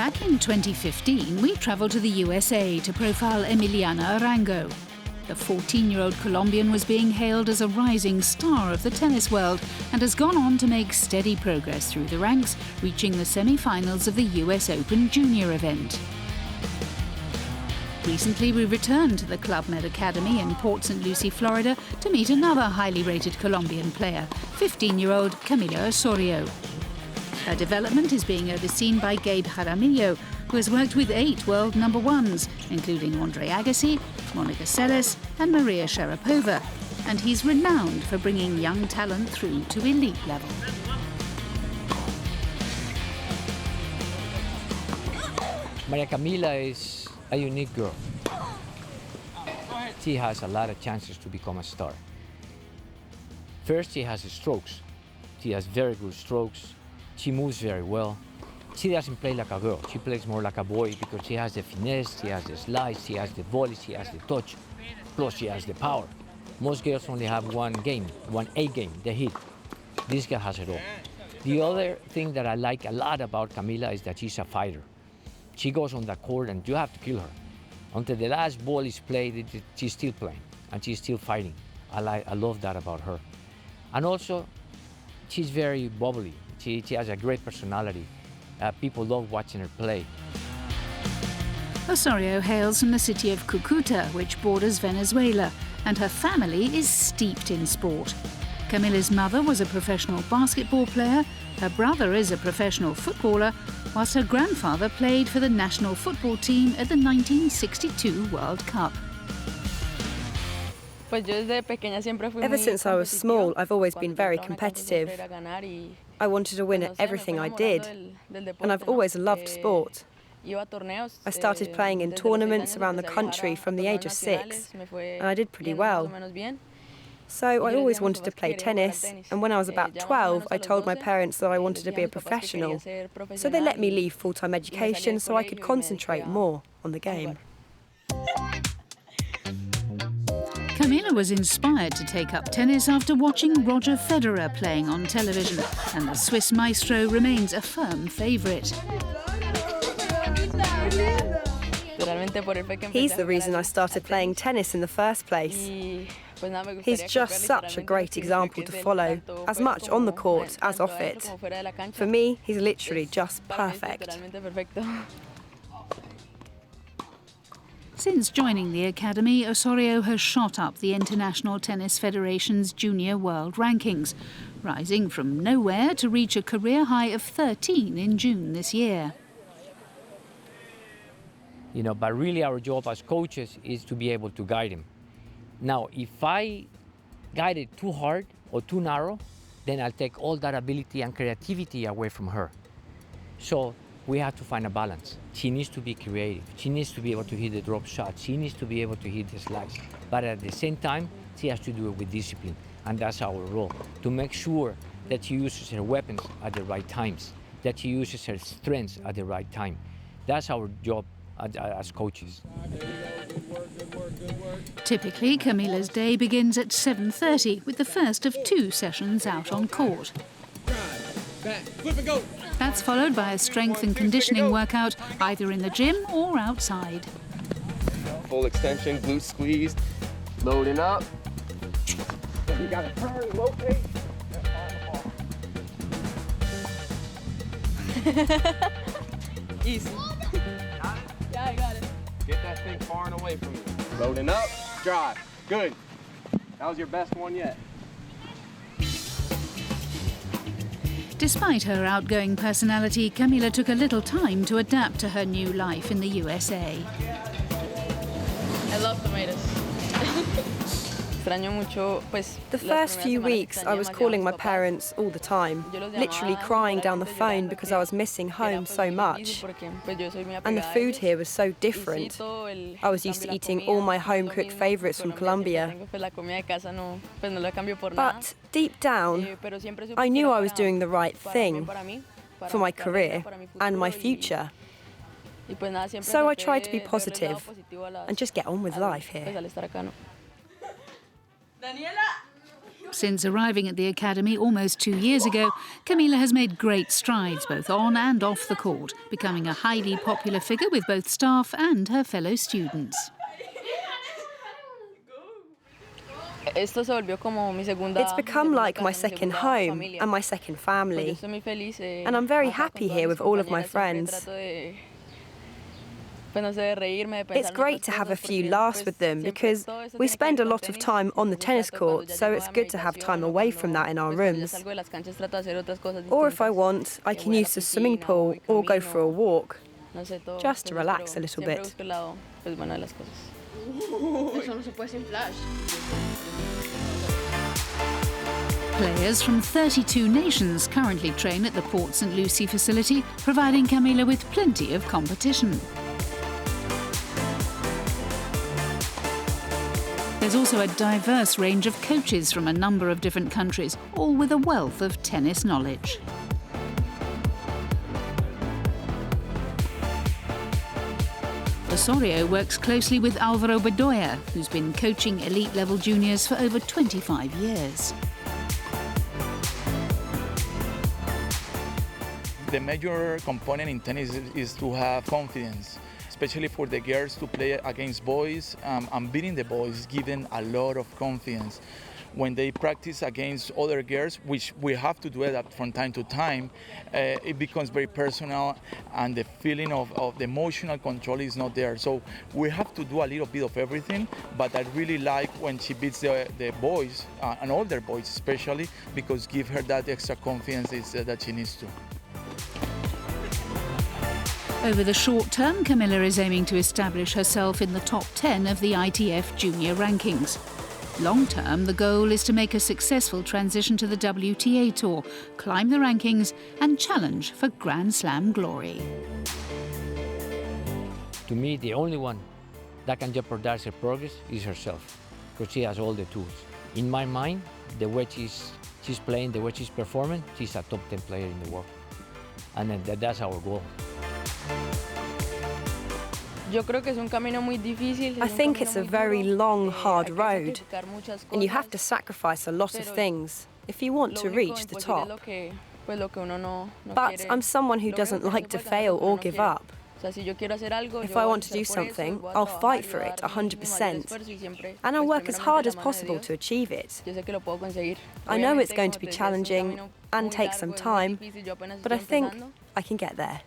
Back in 2015, we travelled to the USA to profile Emiliana Arango. The 14-year-old Colombian was being hailed as a rising star of the tennis world and has gone on to make steady progress through the ranks, reaching the semi-finals of the US Open Junior event. Recently, we returned to the Club Med Academy in Port St. Lucie, Florida, to meet another highly rated Colombian player, 15-year-old Camila Osorio. Her development is being overseen by Gabe Jaramillo, who has worked with 8 world number ones, including Andre Agassi, Monica Seles and Maria Sharapova, and he's renowned for bringing young talent through to elite level. Maria Camila is a unique girl. She has a lot of chances to become a star. First, she has strokes. She has very good strokes. She moves very well. She doesn't play like a girl. She plays more like a boy because she has the finesse, she has the slice, she has the volley, she has the touch, plus she has the power. Most girls only have one A game, the hit. This girl has it all. The other thing that I like a lot about Camila is that she's a fighter. She goes on the court and you have to kill her. Until the last ball is played, she's still playing and she's still fighting. I love that about her. And also, she's very bubbly. She has a great personality. People love watching her play. Osorio hails from the city of Cucuta, which borders Venezuela, and her family is steeped in sport. Camila's mother was a professional basketball player, her brother is a professional footballer, whilst her grandfather played for the national football team at the 1962 World Cup. Ever since I was small, I've always been very competitive. I wanted to win at everything I did, and I've always loved sport. I started playing in tournaments around the country from the age of 6, and I did pretty well. So I always wanted to play tennis, and when I was about 12, I told my parents that I wanted to be a professional. So they let me leave full-time education so I could concentrate more on the game. Camila was inspired to take up tennis after watching Roger Federer playing on television, and the Swiss maestro remains a firm favourite. He's the reason I started playing tennis in the first place. He's just such a great example to follow, as much on the court as off it. For me, he's literally just perfect. Since joining the academy, Osorio has shot up the International Tennis Federation's junior world rankings, rising from nowhere to reach a career high of 13 in June this year. But really our job as coaches is to be able to guide him. Now, if I guide it too hard or too narrow, then I'll take all that ability and creativity away from her. So we have to find a balance. She needs to be creative. She needs to be able to hit the drop shot. She needs to be able to hit the slice. But at the same time, she has to do it with discipline. And that's our role, to make sure that she uses her weapons at the right times, that she uses her strengths at the right time. That's our job as coaches. Typically, Camila's day begins at 7:30 with the first of 2 sessions out on court. That's followed by a strength and conditioning workout either in the gym or outside. Full extension, glute squeezed, loading up. You gotta turn, rotate. Easy. Yeah, I got it. Get that thing far and away from you. Loading up, drive. Good. That was your best one yet. Despite her outgoing personality, Camila took a little time to adapt to her new life in the USA. I love tomatoes. The first few weeks, I was calling my parents all the time, literally crying down the phone because I was missing home so much. And the food here was so different. I was used to eating all my home-cooked favourites from Colombia. But deep down, I knew I was doing the right thing for my career and my future. So I tried to be positive and just get on with life here. Daniela, Since arriving at the academy almost 2 years ago, Camila has made great strides both on and off the court, becoming a highly popular figure with both staff and her fellow students. It's become like my second home and my second family. And I'm very happy here with all of my friends. It's great to have a few laughs with them because we spend a lot of time on the tennis court, so it's good to have time away from that in our rooms. Or if I want, I can use the swimming pool or go for a walk, just to relax a little bit. Players from 32 nations currently train at the Port St. Lucie facility, providing Camila with plenty of competition. There's also a diverse range of coaches from a number of different countries, all with a wealth of tennis knowledge. Osorio works closely with Álvaro Bedoya, who's been coaching elite-level juniors for over 25 years. The major component in tennis is to have confidence, especially for the girls to play against boys. And beating the boys gives them a lot of confidence. When they practice against other girls, which we have to do that from time to time, it becomes very personal and the feeling of the emotional control is not there. So we have to do a little bit of everything, but I really like when she beats the boys, and older boys especially, because give her that extra confidence that she needs to. Over the short term, Camila is aiming to establish herself in the top 10 of the ITF junior rankings. Long term, the goal is to make a successful transition to the WTA Tour, climb the rankings and challenge for Grand Slam glory. To me, the only one that can jeopardize her progress is herself, because she has all the tools. In my mind, the way she's playing, the way she's performing, she's a top 10 player in the world. And that's our goal. I think it's a very long, hard road, and you have to sacrifice a lot of things if you want to reach the top. But I'm someone who doesn't like to fail or give up. If I want to do something, I'll fight for it 100%, and I'll work as hard as possible to achieve it. I know it's going to be challenging and take some time, but I think I can get there.